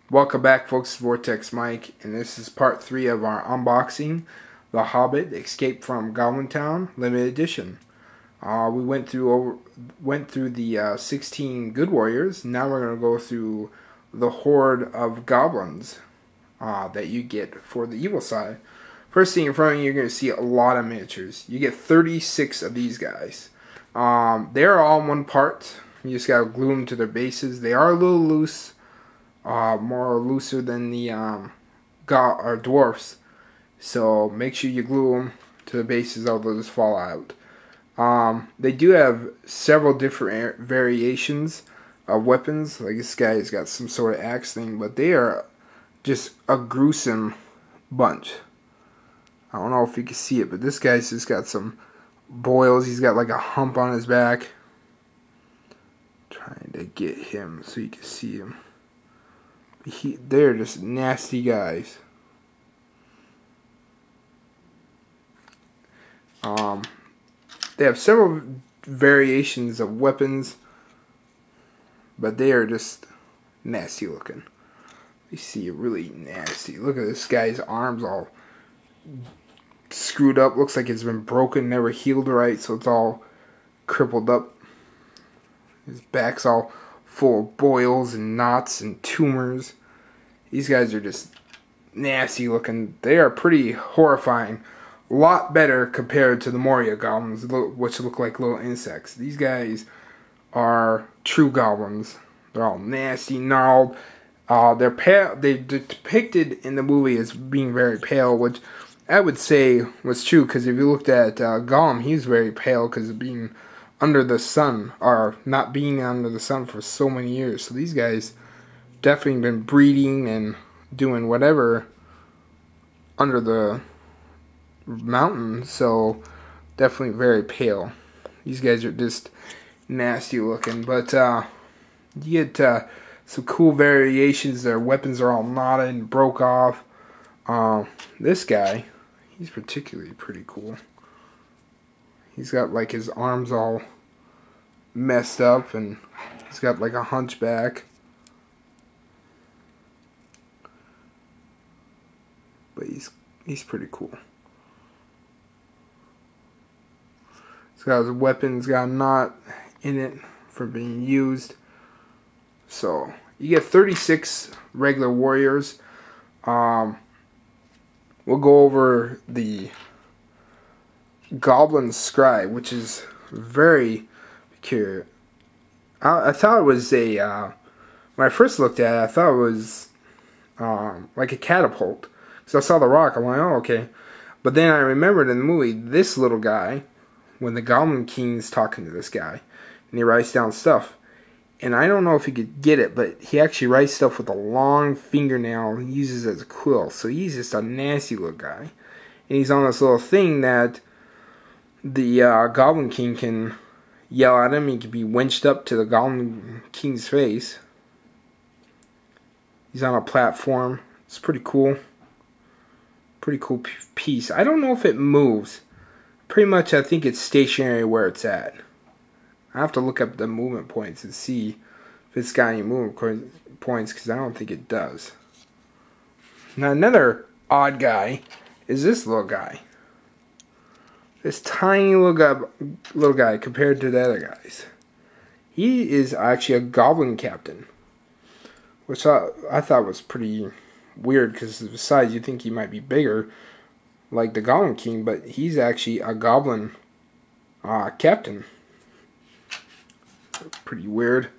Welcome back, folks. Vortex Mike, and this is part 3 of our unboxing, The Hobbit: Escape from Goblin Town, limited edition. We went through the 16 good warriors. Now we're gonna go through the horde of goblins that you get for the evil side. First thing in front of you, you're gonna see a lot of miniatures. You get 36 of these guys. They're all in one part. You just gotta glue them to their bases. They are a little loose. More looser than the dwarfs, so make sure you glue them to the bases, or they'll just fall out. They do have several different variations of weapons. Like this guy's got some sort of axe thing, but they are just a gruesome bunch. I don't know if you can see it, but this guy's just got some boils. He's got like a hump on his back. Trying to get him so you can see him. They're just nasty guys. They have several variations of weapons, but they are just nasty looking. You see, really nasty. Look at this guy's arms all screwed up. Looks like it's been broken, never healed right, so it's all crippled up. His back's all full of boils and knots and tumors. These guys are just nasty looking. They are pretty horrifying. A lot better compared to the Moria goblins, which look like little insects. These guys are true goblins. They're all nasty, gnarled. They're pale. They're depicted in the movie as being very pale, which I would say was true, because if you looked at Gollum, he's very pale because of being under the sun, or not being under the sun for so many years. So these guys definitely been breeding and doing whatever under the mountain, so definitely very pale. These guys are just nasty looking, but you get some cool variations. Their weapons are all knotted and broke off. This guy, he's particularly pretty cool. He's got like his arms all messed up, and he's got like a hunchback. But he's pretty cool. He's got his weapons got a knot in it for being used. So you get 36 regular warriors. We'll go over the Goblin Scribe, which is very peculiar. I thought it was a when I first looked at it, I thought it was like a catapult. So I saw the rock, I'm like, oh, okay. But then I remembered in the movie, this little guy, when the Goblin King's talking to this guy, and he writes down stuff. And I don't know if he could get it, but he actually writes stuff with a long fingernail and uses it as a quill. So he's just a nasty little guy. And he's on this little thing that the Goblin King can yell at him. He can be winched up to the Goblin King's face. He's on a platform. It's pretty cool. Pretty cool piece. I don't know if it moves. Pretty much I think it's stationary where it's at. I have to look up the movement points and see if it's got any movement points, because I don't think it does. Now another odd guy is this little guy. This tiny little guy compared to the other guys. He is actually a goblin captain, which I thought was pretty weird, because of the size, you think he might be bigger like the Goblin King, but he's actually a goblin captain. Pretty weird.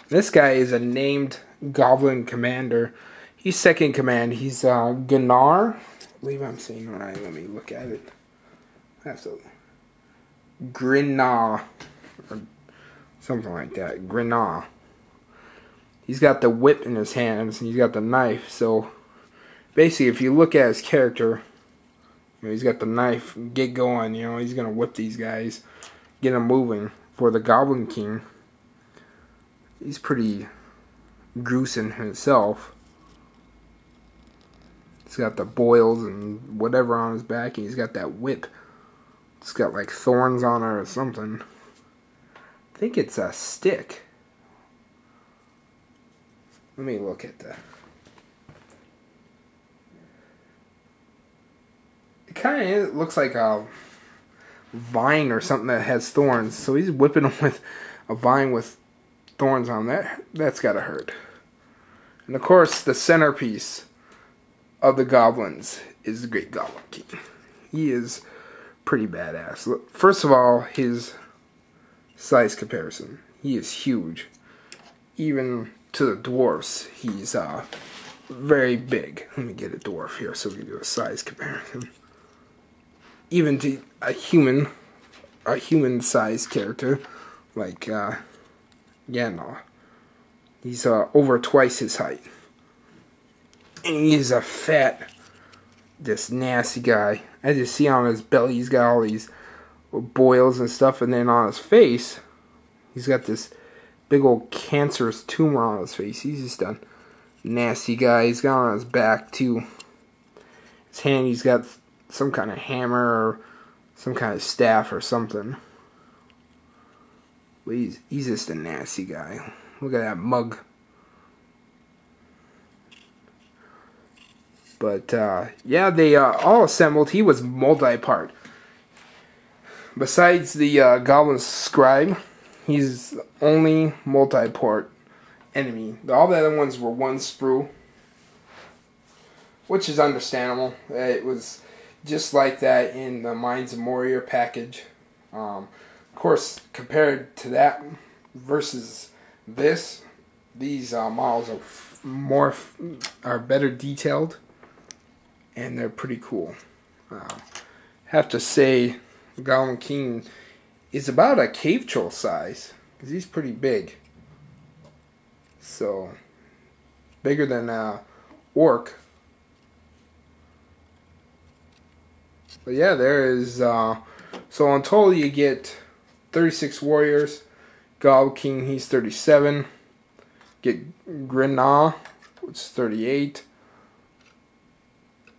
This guy is a named goblin commander. He's second command. He's Gunnar. I believe I'm saying it right. Let me look at it. That's a Grinna, or something like that. Grinna. He's got the whip in his hands, and he's got the knife. So basically, if you look at his character, you know, he's got the knife. Get going, you know, he's gonna whip these guys, get them moving. For the Goblin King, he's pretty gruesome himself. He's got the boils and whatever on his back, and he's got that whip. It's got like thorns on it or something. I think it's a stick. Let me look at that. kind of looks like a vine or something that has thorns. So he's whipping him with a vine with thorns on that. That's gotta hurt. And of course, the centerpiece of the goblins is the Great Goblin King. He is pretty badass. Look, first of all, his size comparison. He is huge. Even to the dwarfs, he's very big. Let me get a dwarf here so we can do a size comparison. Even to a human-sized character like Gandalf. He's over twice his height. And he's a fat, this nasty guy. As you see on his belly, he's got all these boils and stuff. And then on his face, he's got this big old cancerous tumor on his face. He's just a nasty guy. He's got on his back, too. His hand, he's got some kind of hammer or some kind of staff or something. But he's just a nasty guy. Look at that mug. But, yeah, they all assembled. He was multi-part. Besides the Goblin Scribe, he's the only multi-part enemy. All the other ones were one sprue, which is understandable. It was just like that in the Mines of Moria package. Of course, compared to that versus this, these models are better detailed, and they're pretty cool. Have to say, Goblin King is about a cave troll size, because he's pretty big. So, bigger than orc. But yeah, there is. So in total, you get 36 warriors. Goblin King, he's 37. Get Grinna, which is 38.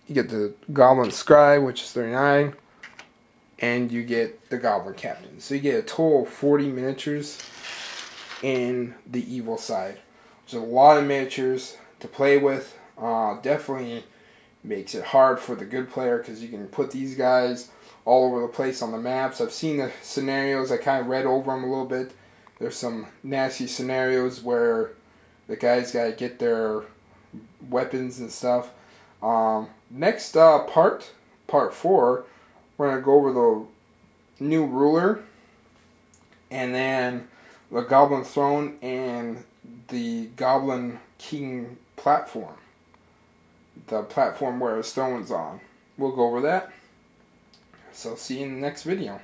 You get the Goblin Scribe, which is 39. And you get the Goblin Captain. So you get a total of 40 miniatures in the evil side. There's a lot of miniatures to play with. Definitely makes it hard for the good player because you can put these guys all over the place on the maps. I've seen the scenarios. I kind of read over them a little bit. There's some nasty scenarios where the guys got to get their weapons and stuff. Next part 4, we're going to go over the new ruler, and then the Goblin Throne, and the Goblin King platform. The platform where his throne's on. We'll go over that. So see you in the next video.